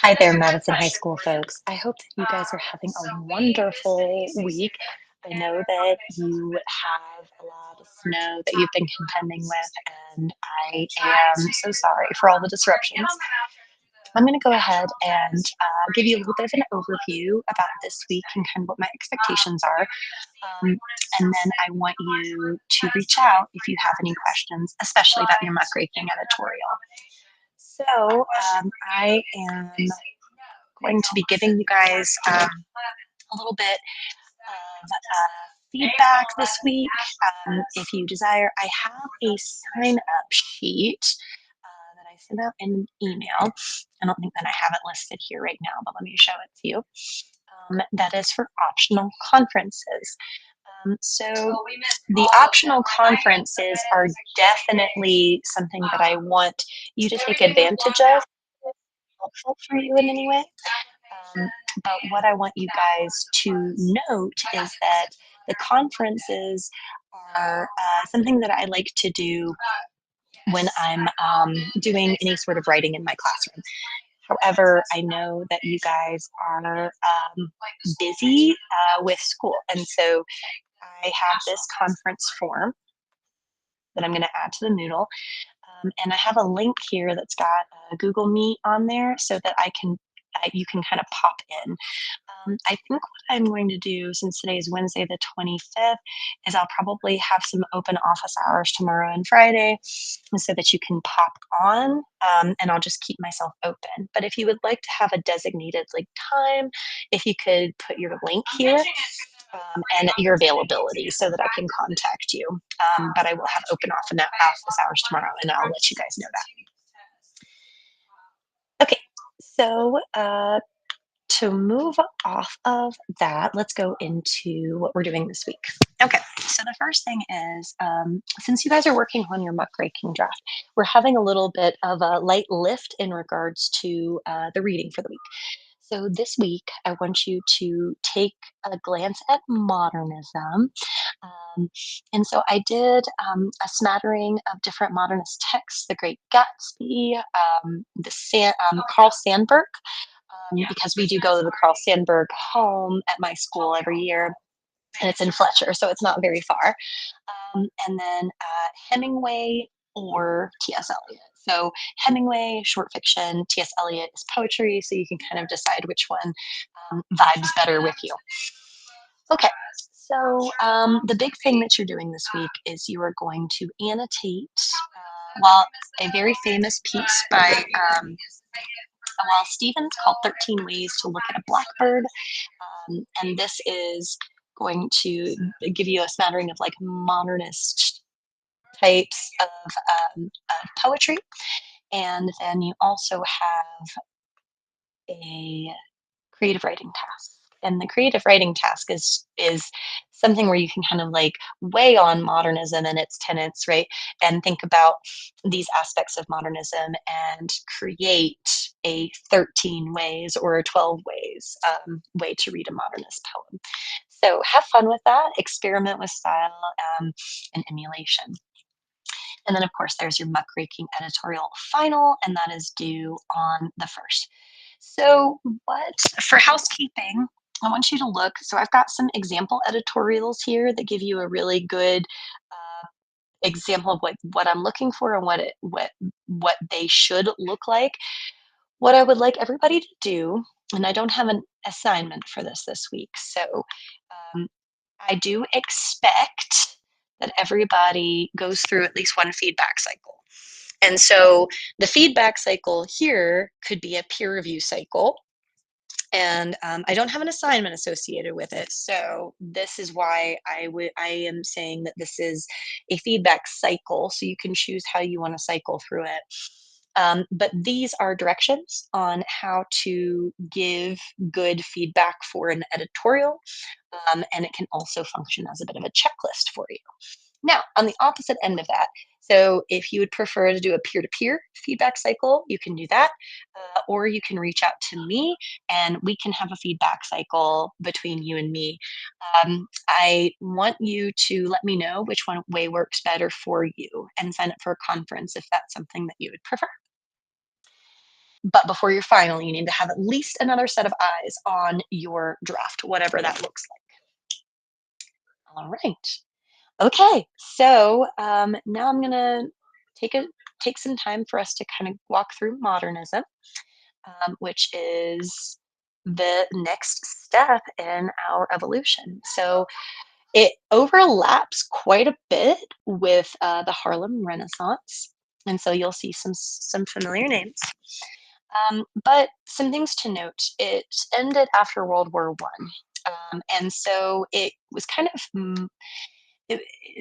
Hi there, Madison High School folks. I hope that you guys are having a wonderful week. I know that you have a lot of snow that you've been contending with, and I am so sorry for all the disruptions. I'm going to go ahead and give you a little bit of an overview about this week and kind of what my expectations are. Um, and then I want you to reach out if you have any questions, especially about your muckraking editorial. So I am going to be giving you guys a little bit of feedback this week. If you desire, I have a sign up sheet that I sent out in an email. I don't think that I have it listed here right now, but let me show it to you. That is for optional conferences. So the optional conferences are definitely something that I want you to take advantage of. Helpful for you in any way. Um, but what I want you guys to note is that the conferences are something that I like to do when I'm doing any sort of writing in my classroom. However, I know that you guys are busy with school. And so I have this conference form that I'm going to add to the Moodle. And I have a link here that's got Google Meet on there so that you can kind of pop in. I think what I'm going to do, since today is Wednesday the 25th, is I'll probably have some open office hours tomorrow and Friday so that you can pop on, and I'll just keep myself open. But if you would like to have a designated time, if you could put your link here and your availability so that I can contact you. But I will have open office hours tomorrow, and I'll let you guys know that. Okay, so to move off of that, let's go into what we're doing this week. Okay, so the first thing is since you guys are working on your muckraking draft, we're having a little bit of a light lift in regards to the reading for the week. So this week, I want you to take a glance at modernism. Um, and so I did a smattering of different modernist texts, The Great Gatsby, Carl Sandburg, because we do go to the Carl Sandburg home at my school every year, and it's in Fletcher, so it's not very far. And then Hemingway or T.S. Eliot. So Hemingway, short fiction, T.S. Eliot is poetry, so you can kind of decide which one vibes better with you. Okay, so the big thing that you're doing this week is you are going to annotate, well, a very famous piece by Wallace Stevens called 13 Ways to Look at a Blackbird. And this is going to give you a smattering of modernist types of poetry. And then you also have a creative writing task. And the creative writing task is something where you can kind of weigh on modernism and its tenets, right? And think about these aspects of modernism and create a 13 ways or a 12 ways way to read a modernist poem. So have fun with that, experiment with style and emulation. And then, of course, there's your muckraking editorial final, and that is due on the 1st. So, what for housekeeping, I want you to look. So, I've got some example editorials here that give you a really good example of what I'm looking for and what they should look like. What I would like everybody to do, and I don't have an assignment for this week, so um, I do expect that everybody goes through at least one feedback cycle. And so the feedback cycle here could be a peer review cycle. And I don't have an assignment associated with it. So this is why I am saying that this is a feedback cycle. So you can choose how you want to cycle through it. But these are directions on how to give good feedback for an editorial. And it can also function as a bit of a checklist for you. Now, on the opposite end of that, so if you would prefer to do a peer-to-peer feedback cycle, you can do that, or you can reach out to me and we can have a feedback cycle between you and me. I want you to let me know which one way works better for you and sign up for a conference if that's something that you would prefer. But before your final, you need to have at least another set of eyes on your draft, whatever that looks like. All right. Okay. So now I'm gonna take a take some time for us to kind of walk through modernism, which is the next step in our evolution. So it overlaps quite a bit with the Harlem Renaissance, and so you'll see some familiar names. But some things to note: it ended after World War One, and so it was kind of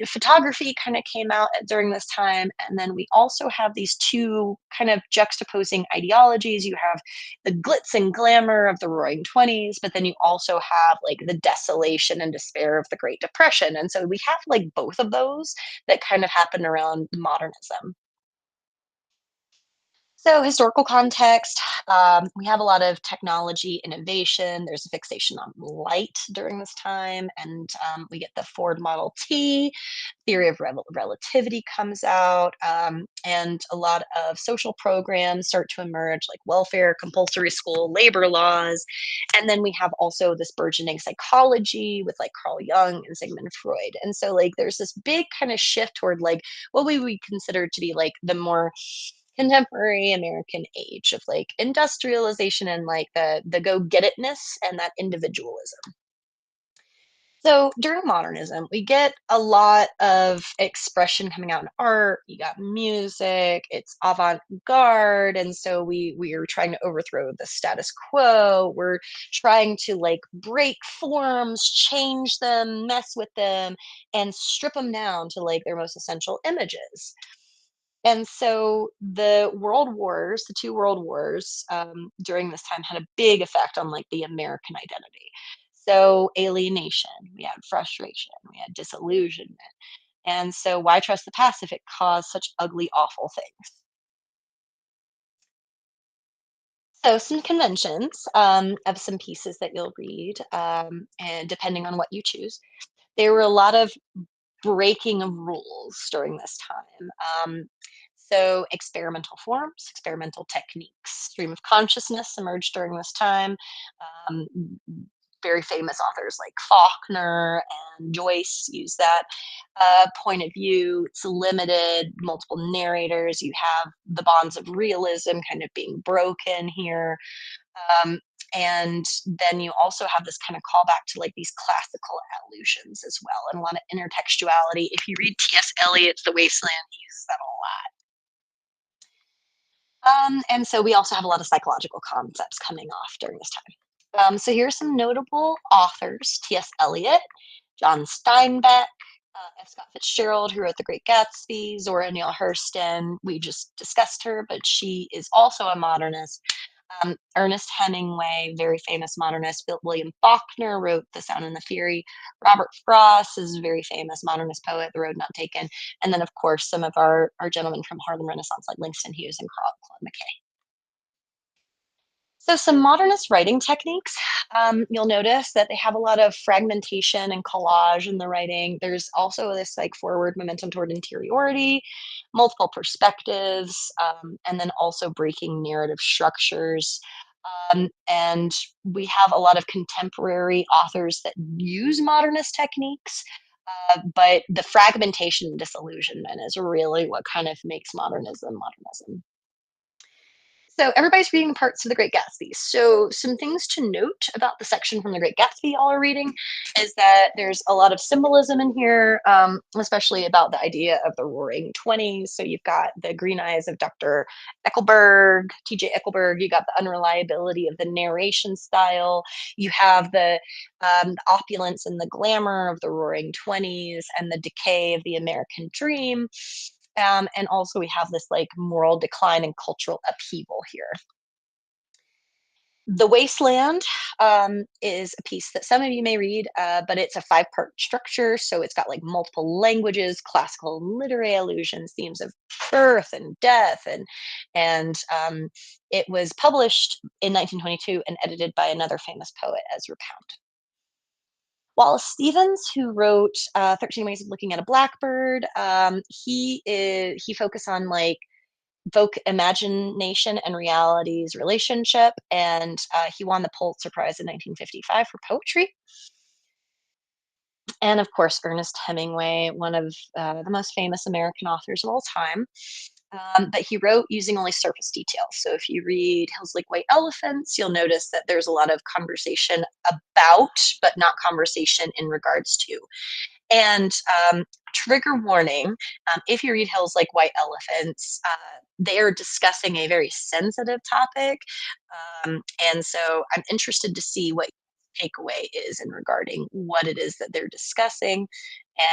photography kind of came out during this time, and then we also have these two kind of juxtaposing ideologies. You have the glitz and glamour of the roaring 20s, but then you also have like the desolation and despair of the Great Depression, and so we have like both of those that kind of happen around modernism. So, historical context, we have a lot of technology innovation. There's a fixation on light during this time, and we get the Ford Model T. Theory of relativity comes out, and a lot of social programs start to emerge, like welfare, compulsory school, labor laws. And then we have also this burgeoning psychology with like Carl Jung and Sigmund Freud. And so, like, there's this big kind of shift toward like what we would consider to be like the more contemporary American age of like industrialization and like the go get itness and that individualism. So during modernism, we get a lot of expression coming out in art. You got music, it's avant-garde, and so we are trying to overthrow the status quo. We're trying to like break forms, change them, mess with them, and strip them down to like their most essential images. And so the world wars, the two world wars during this time had a big effect on like the American identity. So alienation, we had frustration, we had disillusionment. And so why trust the past if it caused such ugly, awful things? So some conventions of some pieces that you'll read, and depending on what you choose, there were a lot of breaking of rules during this time. So, experimental forms, experimental techniques, stream of consciousness emerged during this time. Um, Very famous authors like Faulkner and Joyce use that point of view. It's limited, multiple narrators. You have the bonds of realism kind of being broken here. Um, and then you also have this kind of callback to like these classical allusions as well, and a lot of intertextuality. If you read T.S. Eliot's The Wasteland, he uses that a lot. And so we also have a lot of psychological concepts coming off during this time. So here are some notable authors: T.S. Eliot, John Steinbeck, F. Scott Fitzgerald, who wrote The Great Gatsby, Zora Neale Hurston. We just discussed her, but she is also a modernist. Ernest Hemingway, very famous modernist. William Faulkner wrote The Sound and the Fury. Robert Frost is a very famous modernist poet, The Road Not Taken. And then, of course, some of our gentlemen from Harlem Renaissance, like Langston Hughes and Claude McKay. So, some modernist writing techniques, you'll notice that they have a lot of fragmentation and collage in the writing. There's also this like forward momentum toward interiority, multiple perspectives, and then also breaking narrative structures. And we have a lot of contemporary authors that use modernist techniques, but the fragmentation and disillusionment is really what kind of makes modernism modernism. So everybody's reading parts of The Great Gatsby. So some things to note about the section from The Great Gatsby y'all are reading is that there's a lot of symbolism in here, especially about the idea of the Roaring Twenties. So you've got the green eyes of Dr. Eckelberg, T.J. Eckelberg. You got the unreliability of the narration style. You have the opulence and the glamour of the Roaring Twenties and the decay of the American dream. And also we have this like moral decline and cultural upheaval here. The Wasteland is a piece that some of you may read, but it's a five-part structure. So it's got like multiple languages, classical and literary allusions, themes of birth and death, and it was published in 1922 and edited by another famous poet, Ezra Pound. Wallace Stevens, who wrote 13 Ways of Looking at a Blackbird, he focused on like evoke imagination and reality's relationship, and he won the Pulitzer Prize in 1955 for poetry. And of course, Ernest Hemingway, one of the most famous American authors of all time. But he wrote using only surface details. So if you read Hills Like White Elephants, you'll notice that there's a lot of conversation about, but not conversation in regards to. And trigger warning, if you read Hills Like White Elephants, they are discussing a very sensitive topic. And so I'm interested to see what takeaway is in regarding what it is that they're discussing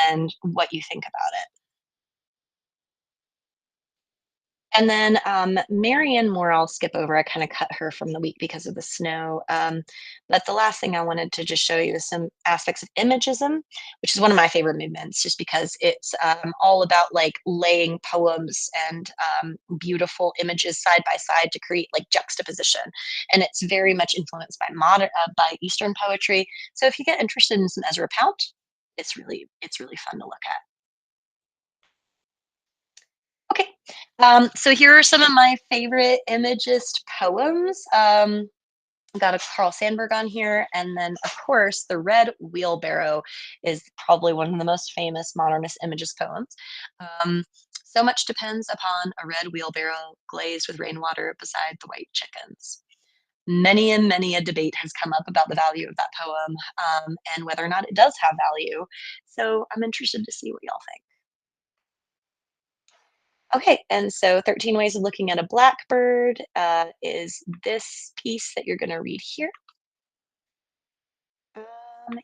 and what you think about it. And then Marianne Moore, I'll skip over. I kind of cut her from the week because of the snow. But the last thing I wanted to just show you is some aspects of imagism, which is one of my favorite movements, just because it's all about like laying poems and beautiful images side by side to create like juxtaposition. And it's very much influenced by by Eastern poetry. So if you get interested in some Ezra Pound, it's really fun to look at. Okay. So here are some of my favorite Imagist poems. I've got a Carl Sandburg on here, and then of course the Red Wheelbarrow is probably one of the most famous modernist Imagist poems. Um, so much depends upon a red wheelbarrow glazed with rainwater beside the white chickens. Many and many a debate has come up about the value of that poem, and whether or not it does have value. So I'm interested to see what y'all think. Okay, and so 13 Ways of Looking at a Blackbird is this piece that you're going to read here.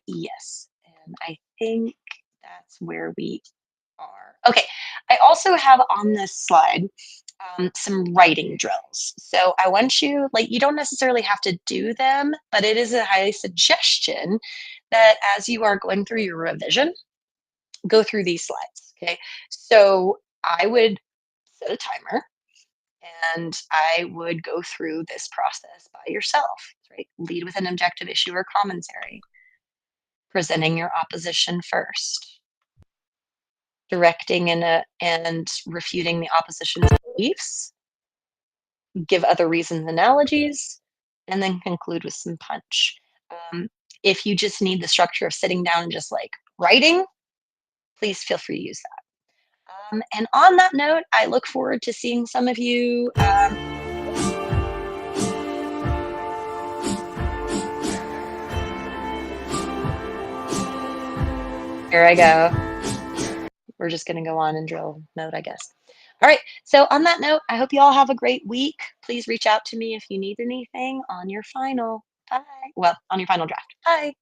Yes, and I think that's where we are. Okay, I also have on this slide some writing drills. So I want you, like, you don't necessarily have to do them, but it is a high suggestion that as you are going through your revision, go through these slides. Okay, so I would set a timer and I would go through this process by yourself, right? Lead with an objective issue or commentary, presenting your opposition first, directing and refuting the opposition's beliefs, give other reasons, analogies, and then conclude with some punch. Um, if you just need the structure of sitting down and just like writing, please feel free to use that. And on that note, I look forward to seeing some of you. Here I go. We're just going to go on and drill mode, I guess. All right. So, on that note, I hope you all have a great week. Please reach out to me if you need anything on your final. Bye. Well, on your final draft. Bye.